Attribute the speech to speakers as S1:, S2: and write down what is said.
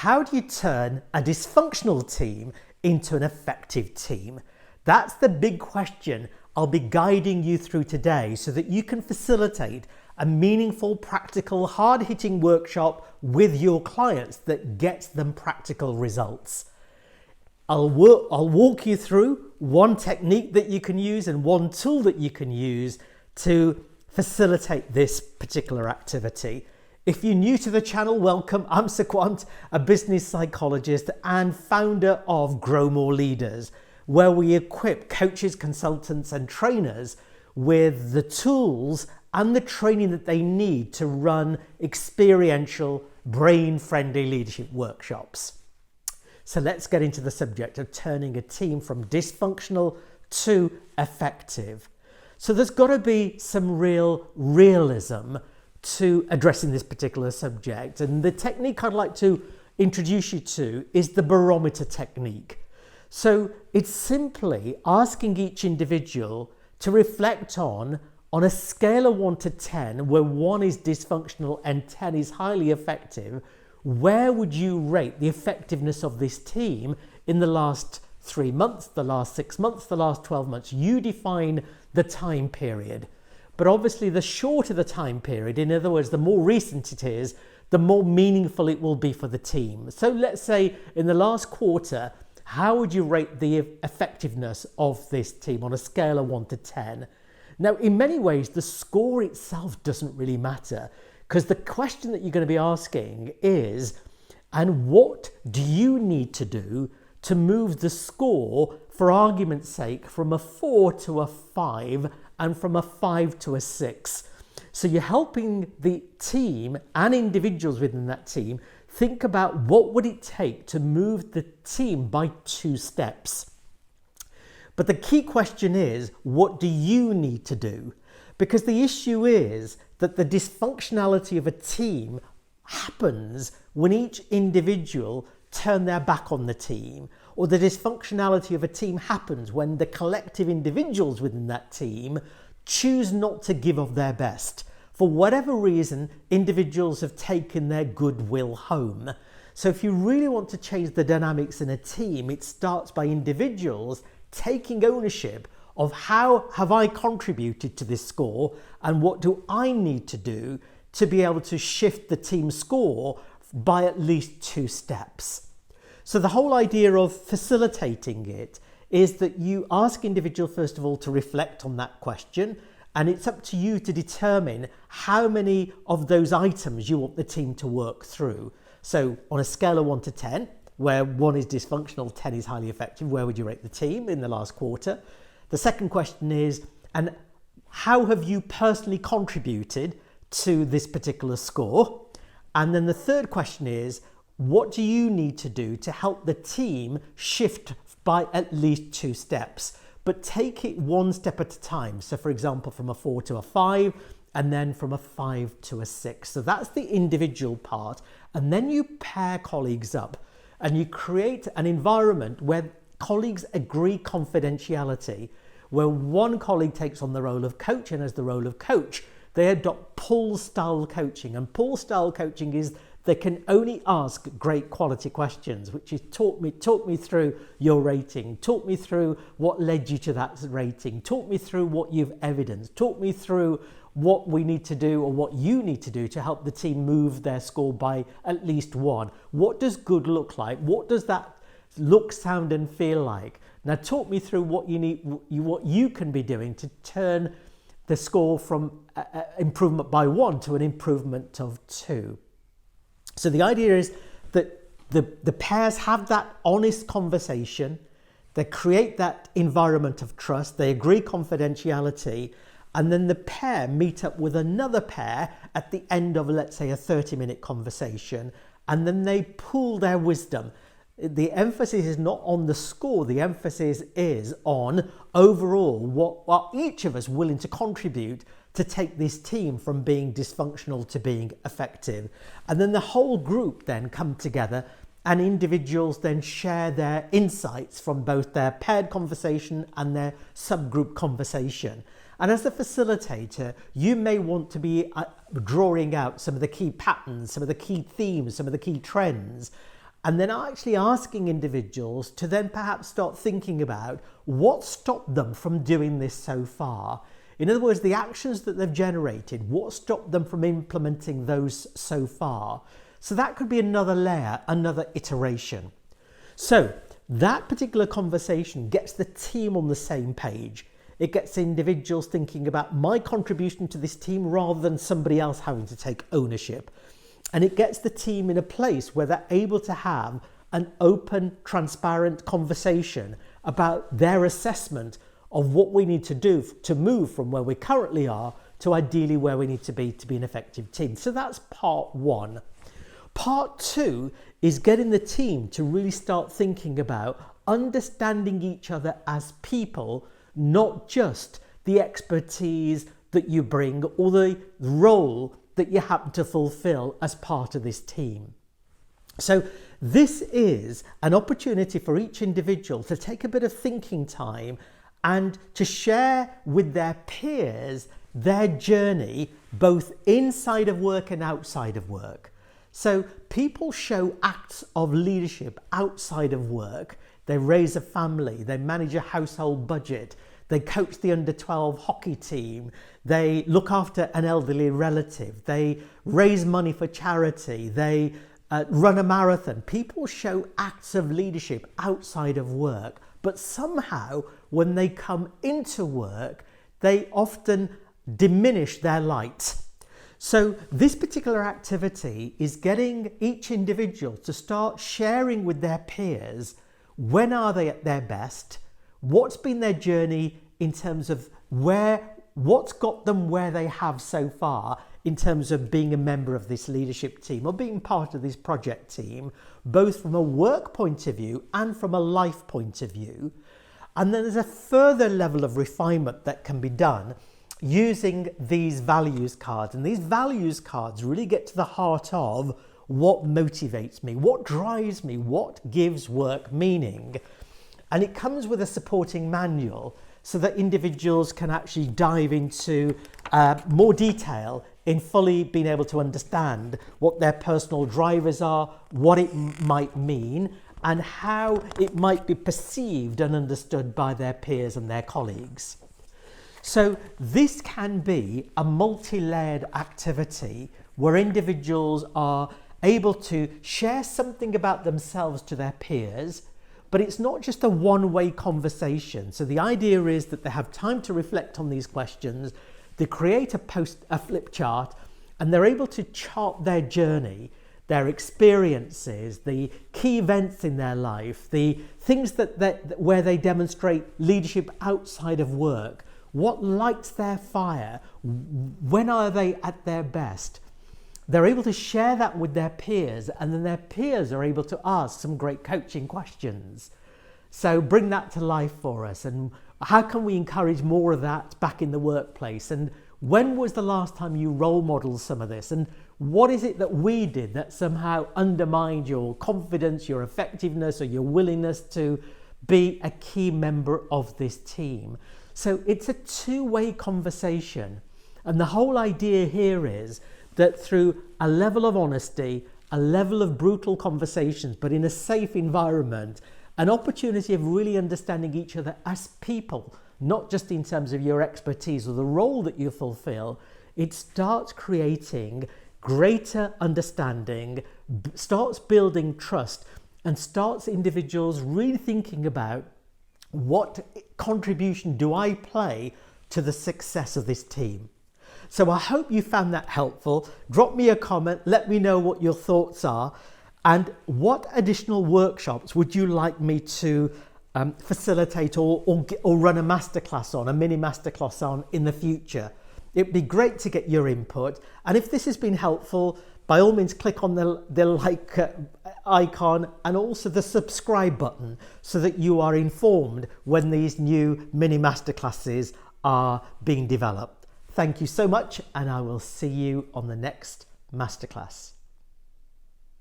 S1: how do you turn a dysfunctional team into an effective team? That's the big question I'll be guiding you through today so that you can facilitate a meaningful, practical, hard-hitting workshop with your clients that gets them practical results. I'll walk you through one technique that you can use and one tool that you can use to facilitate this particular activity. If you're new to the channel, welcome. I'm Sequant, a business psychologist and founder of Grow More Leaders, where we equip coaches, consultants and trainers with the tools and the training that they need to run experiential, brain-friendly leadership workshops. So let's get into the subject of turning a team from dysfunctional to effective. So there's got to be some real realism to addressing this particular subject. And the technique I'd like to introduce you to is the Barometer Technique. So it's simply asking each individual to reflect on a scale of 1 to 10, where 1 is dysfunctional and 10 is highly effective, where would you rate the effectiveness of this team in the last 3 months, the last 6 months, the last 12 months? You define the time period. But obviously the shorter the time period, in other words, the more recent it is, the more meaningful it will be for the team. So let's say in the last quarter, how would you rate the effectiveness of this team on a scale of 1 to 10? Now, in many ways, the score itself doesn't really matter, because the question that you're going to be asking is, and what do you need to do to move the score, for argument's sake, from a 4 to a 5 and from a 5 to a 6? So you're helping the team and individuals within that team think about what would it take to move the team by 2 steps. But the key question is, what do you need to do? Because the issue is that the dysfunctionality of a team happens when each individual turn their back on the team, or the dysfunctionality of a team happens when the collective individuals within that team choose not to give of their best. For whatever reason, individuals have taken their goodwill home. So if you really want to change the dynamics in a team, it starts by individuals taking ownership of how have I contributed to this score and what do I need to do to be able to shift the team score by at least 2 steps. So the whole idea of facilitating it is that you ask individual first of all to reflect on that question, and it's up to you to determine how many of those items you want the team to work through. So on a scale of 1 to 10, where 1 is dysfunctional, 10 is highly effective, where would you rate the team in the last quarter? The second question is, and how have you personally contributed to this particular score? And then the third question is, what do you need to do to help the team shift by at least 2 steps? But take it 1 step at a time. So for example, from a 4 to a 5, and then from a 5 to a 6. So that's the individual part. And then you pair colleagues up and you create an environment where colleagues agree confidentiality, where one colleague takes on the role of coach, and as the role of coach, they adopt pull style coaching. And pull style coaching is they can only ask great quality questions, which is talk me through your rating, talk me through what led you to that rating, talk me through what you've evidenced, talk me through what we need to do or what you need to do to help the team move their score by at least 1. What does good look like? What does that look, sound and feel like? Now talk me through what you need, what you can be doing to turn the score from improvement by 1 to an improvement of 2. So the idea is that the pairs have that honest conversation, they create that environment of trust, they agree confidentiality, and then the pair meet up with another pair at the end of, let's say, a 30-minute conversation, and then they pool their wisdom. The emphasis is not on the score, the emphasis is on overall what are each of us willing to contribute to take this team from being dysfunctional to being effective. And then the whole group then come together, and individuals then share their insights from both their paired conversation and their subgroup conversation. And as the facilitator, you may want to be drawing out some of the key patterns, some of the key themes, some of the key trends, and then actually asking individuals to then perhaps start thinking about what stopped them from doing this so far. In other words, the actions that they've generated, what stopped them from implementing those so far? So that could be another layer, another iteration. So that particular conversation gets the team on the same page. It gets individuals thinking about my contribution to this team rather than somebody else having to take ownership. And it gets the team in a place where they're able to have an open, transparent conversation about their assessment of what we need to do to move from where we currently are to ideally where we need to be an effective team. So that's part one. Part two is getting the team to really start thinking about understanding each other as people, not just the expertise that you bring or the role that you happen to fulfill as part of this team. So this is an opportunity for each individual to take a bit of thinking time and to share with their peers their journey, both inside of work and outside of work. So people show acts of leadership outside of work. They raise a family, they manage a household budget, they coach the under-12 hockey team, they look after an elderly relative, they raise money for charity, they run a marathon. People show acts of leadership outside of work, but somehow when they come into work, they often diminish their light. So this particular activity is getting each individual to start sharing with their peers when are they at their best, what's been their journey in terms of what's got them where they have so far in terms of being a member of this leadership team or being part of this project team, both from a work point of view and from a life point of view. And then there's a further level of refinement that can be done using these values cards. And these values cards really get to the heart of what motivates me, what drives me, what gives work meaning. And it comes with a supporting manual so that individuals can actually dive into more detail in fully being able to understand what their personal drivers are, what it might mean, and how it might be perceived and understood by their peers and their colleagues. So this can be a multi-layered activity where individuals are able to share something about themselves to their peers, but it's not just a one-way conversation. So the idea is that they have time to reflect on these questions, they create a flip chart, and they're able to chart their journey, their experiences, the key events in their life, the things where they demonstrate leadership outside of work, what lights their fire, when are they at their best. They're able to share that with their peers, and then their peers are able to ask some great coaching questions. So bring that to life for us, and how can we encourage more of that back in the workplace? And when was the last time you role modeled some of this? And what is it that we did that somehow undermined your confidence, your effectiveness, or your willingness to be a key member of this team? So it's a two-way conversation. And the whole idea here is that through a level of honesty, a level of brutal conversations, but in a safe environment, an opportunity of really understanding each other as people, not just in terms of your expertise or the role that you fulfill, it starts creating greater understanding, starts building trust, and starts individuals really thinking about what contribution do I play to the success of this team. So I hope you found that helpful. Drop me a comment, let me know what your thoughts are, and what additional workshops would you like me to facilitate or run a masterclass on, a mini masterclass on in the future. It'd be great to get your input. And if this has been helpful, by all means click on the like icon and also the subscribe button so that you are informed when these new mini masterclasses are being developed. Thank you so much, and I will see you on the next masterclass.